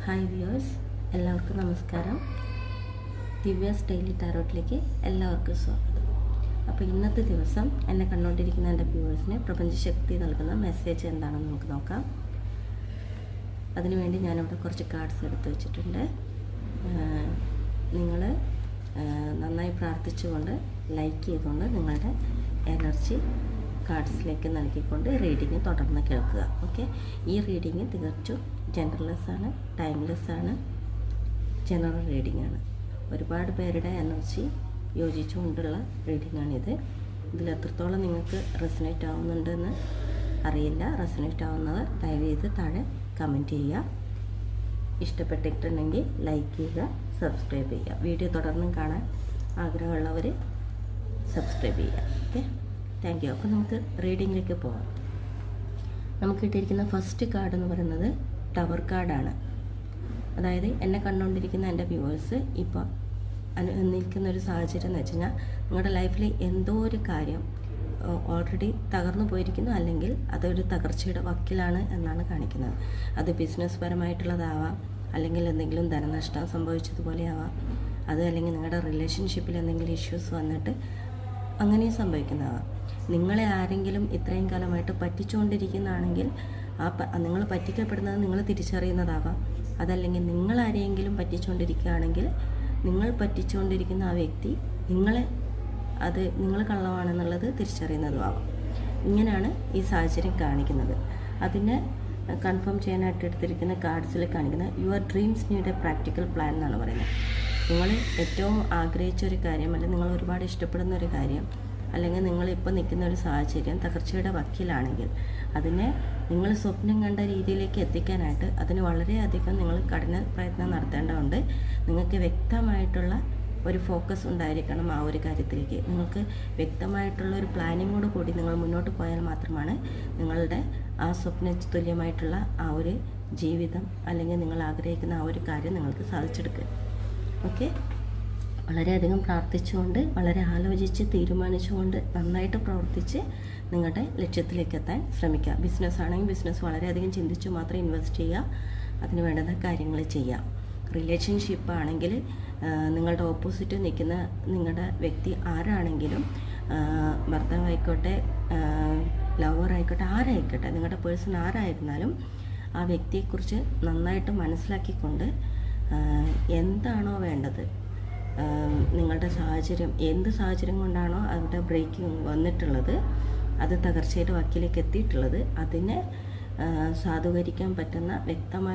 Hi viewers, എല്ലാവർക്കും നമസ്കാരം. Divya's daily ടാരോട്ടിലേക്ക് എല്ലാവർക്കും സ്വാഗതം. അപ്പോൾ ഇന്നത്തെ ദിവസം എന്നെ കണ്ടുകൊണ്ടിരിക്കുന്ന എൻ്റെ വ്യൂവേഴ്സിന് പ്രപഞ്ചശക്തി നൽകുന്ന മെസ്സേജ് എന്താണെന്ന് നമുക്ക് നോക്കാം. അതിനുവേണ്ടി ഞാനിവിടെ കുറച്ച് കാർഡ്സ് എടുത്ത് വെച്ചിട്ടുണ്ട്. നിങ്ങൾ നന്നായി പ്രാർത്ഥിച്ചുകൊണ്ട് ലൈക്ക് ചെയ്തുകൊണ്ട് നിങ്ങളുടെ എനർജി കാർഡ്സിലേക്ക് നൽകിക്കൊണ്ട് റീഡിങ് തുടർന്ന് കേൾക്കുക. ഓക്കെ, ഈ റീഡിങ് തികച്ചും ജെൻഡർലെസ് ആണ്, ടൈംലെസ് ആണ്, ജനറൽ റീഡിംഗ് ആണ്. ഒരുപാട് പേരുടെ എനർജി യോജിച്ചുകൊണ്ടുള്ള റീഡിംഗ് ആണിത്. ഇതിൽ എത്രത്തോളം നിങ്ങൾക്ക് റെസനേറ്റ് ആവുന്നുണ്ടെന്ന് അറിയില്ല. റെസനേറ്റ് ആവുന്നവർ ദയവ് ചെയ്ത് താഴെ കമൻറ്റ് ചെയ്യുക. ഇഷ്ടപ്പെട്ടിട്ടുണ്ടെങ്കിൽ ലൈക്ക് ചെയ്യുക, സബ്സ്ക്രൈബ് ചെയ്യുക. വീഡിയോ തുടർന്നും കാണാൻ ആഗ്രഹമുള്ളവർ സബ്സ്ക്രൈബ് ചെയ്യുക. Okay, thank you. അപ്പോൾ നമുക്ക് റീഡിങ്ങിലേക്ക് പോകാം. നമുക്ക് കിട്ടിയിരിക്കുന്ന ഫസ്റ്റ് കാർഡ് എന്ന് പറയുന്നത് ടവർ കാർഡാണ്. അതായത് എന്നെ കണ്ടുകൊണ്ടിരിക്കുന്ന എൻ്റെ വ്യൂവേഴ്സ് ഇപ്പോൾ നിൽക്കുന്ന ഒരു സാഹചര്യം എന്ന് വെച്ച് കഴിഞ്ഞാൽ നിങ്ങളുടെ ലൈഫിൽ എന്തോ ഒരു കാര്യം ഓൾറെഡി തകർന്നു പോയിരിക്കുന്നു, അല്ലെങ്കിൽ അതൊരു തകർച്ചയുടെ വക്കിലാണ് എന്നാണ് കാണിക്കുന്നത്. അത് ബിസിനസ് പരമായിട്ടുള്ളതാവാം, അല്ലെങ്കിൽ എന്തെങ്കിലും ധനനഷ്ടം സംഭവിച്ചതുപോലെ ആവാം, അത് അല്ലെങ്കിൽ നിങ്ങളുടെ റിലേഷൻഷിപ്പിൽ എന്തെങ്കിലും ഇഷ്യൂസ് വന്നിട്ട് അങ്ങനെയും സംഭവിക്കുന്നതാവാം. നിങ്ങളെ ആരെങ്കിലും ഇത്രയും കാലമായിട്ട് പറ്റിച്ചുകൊണ്ടിരിക്കുന്നതാണെങ്കിൽ നിങ്ങൾ പറ്റിക്കപ്പെടുന്നത് നിങ്ങൾ തിരിച്ചറിയുന്നതാവാം. അതല്ലെങ്കിൽ നിങ്ങൾ ആരെയെങ്കിലും പറ്റിച്ചുകൊണ്ടിരിക്കുകയാണെങ്കിൽ നിങ്ങൾ പറ്റിച്ചുകൊണ്ടിരിക്കുന്ന ആ വ്യക്തി നിങ്ങൾ കള്ളമാണെന്നുള്ളത് തിരിച്ചറിയുന്നതുമാവാം. ഇങ്ങനെയാണ് ഈ സാഹചര്യം കാണിക്കുന്നത്. അതിനെ കൺഫേം ചെയ്യാനായിട്ട് എടുത്തിരിക്കുന്ന കാർഡ്സിൽ കാണിക്കുന്ന your dreams need A practical plan എന്നാണ് പറയുന്നത്. നിങ്ങൾ ഏറ്റവും ആഗ്രഹിച്ചൊരു കാര്യം, അല്ലെങ്കിൽ നിങ്ങൾ ഒരുപാട് ഇഷ്ടപ്പെടുന്ന ഒരു കാര്യം, അല്ലെങ്കിൽ നിങ്ങളിപ്പോൾ നിൽക്കുന്ന ഒരു സാഹചര്യം തകർച്ചയുടെ വക്കിലാണെങ്കിൽ അതിനെ നിങ്ങൾ സ്വപ്നം കണ്ട രീതിയിലേക്ക് എത്തിക്കാനായിട്ട് അതിന് വളരെയധികം നിങ്ങൾ കഠിന പ്രയത്നം നടത്തേണ്ടതുണ്ട്. നിങ്ങൾക്ക് വ്യക്തമായിട്ടുള്ള ഒരു ഫോക്കസ് ഉണ്ടായിരിക്കണം ആ ഒരു കാര്യത്തിലേക്ക്. നിങ്ങൾക്ക് വ്യക്തമായിട്ടുള്ള ഒരു പ്ലാനിങ്ങോട് കൂടി നിങ്ങൾ മുന്നോട്ട് പോയാൽ മാത്രമാണ് നിങ്ങളുടെ ആ സ്വപ്ന തുല്യമായിട്ടുള്ള ആ ഒരു ജീവിതം, അല്ലെങ്കിൽ നിങ്ങൾ ആഗ്രഹിക്കുന്ന ആ ഒരു കാര്യം നിങ്ങൾക്ക് സാധിച്ചെടുക്കുക. ഓക്കെ, വളരെയധികം പ്രാർത്ഥിച്ചുകൊണ്ട്, വളരെ ആലോചിച്ച് തീരുമാനിച്ചുകൊണ്ട് നന്നായിട്ട് പ്രവർത്തിച്ച് നിങ്ങളുടെ ലക്ഷ്യത്തിലേക്ക് എത്താൻ ശ്രമിക്കുക. ബിസിനസ് ആണെങ്കിൽ ബിസിനസ് വളരെയധികം ചിന്തിച്ച് മാത്രം ഇൻവെസ്റ്റ് ചെയ്യുക, അതിന് വേണ്ടുന്ന കാര്യങ്ങൾ ചെയ്യുക. റിലേഷൻഷിപ്പ് ആണെങ്കിൽ നിങ്ങളുടെ ഓപ്പോസിറ്റ് നിൽക്കുന്ന നിങ്ങളുടെ വ്യക്തി ആരാണെങ്കിലും, ഭർത്താവായിക്കോട്ടെ, ലവർ ആയിക്കോട്ടെ, ആരായിക്കോട്ടെ, നിങ്ങളുടെ പേഴ്സൺ ആരായിരുന്നാലും ആ വ്യക്തിയെക്കുറിച്ച് നന്നായിട്ട് മനസ്സിലാക്കിക്കൊണ്ട് എന്താണോ വേണ്ടത്, നിങ്ങളുടെ സാഹചര്യം എന്ത് സാഹചര്യം കൊണ്ടാണോ അവിടെ ബ്രേക്കിംഗ് വന്നിട്ടുള്ളത്, അത് തകർച്ചയുടെ വക്കിലേക്ക് എത്തിയിട്ടുള്ളത്, അതിനെ സാധൂകരിക്കാൻ പറ്റുന്ന വ്യക്തമായ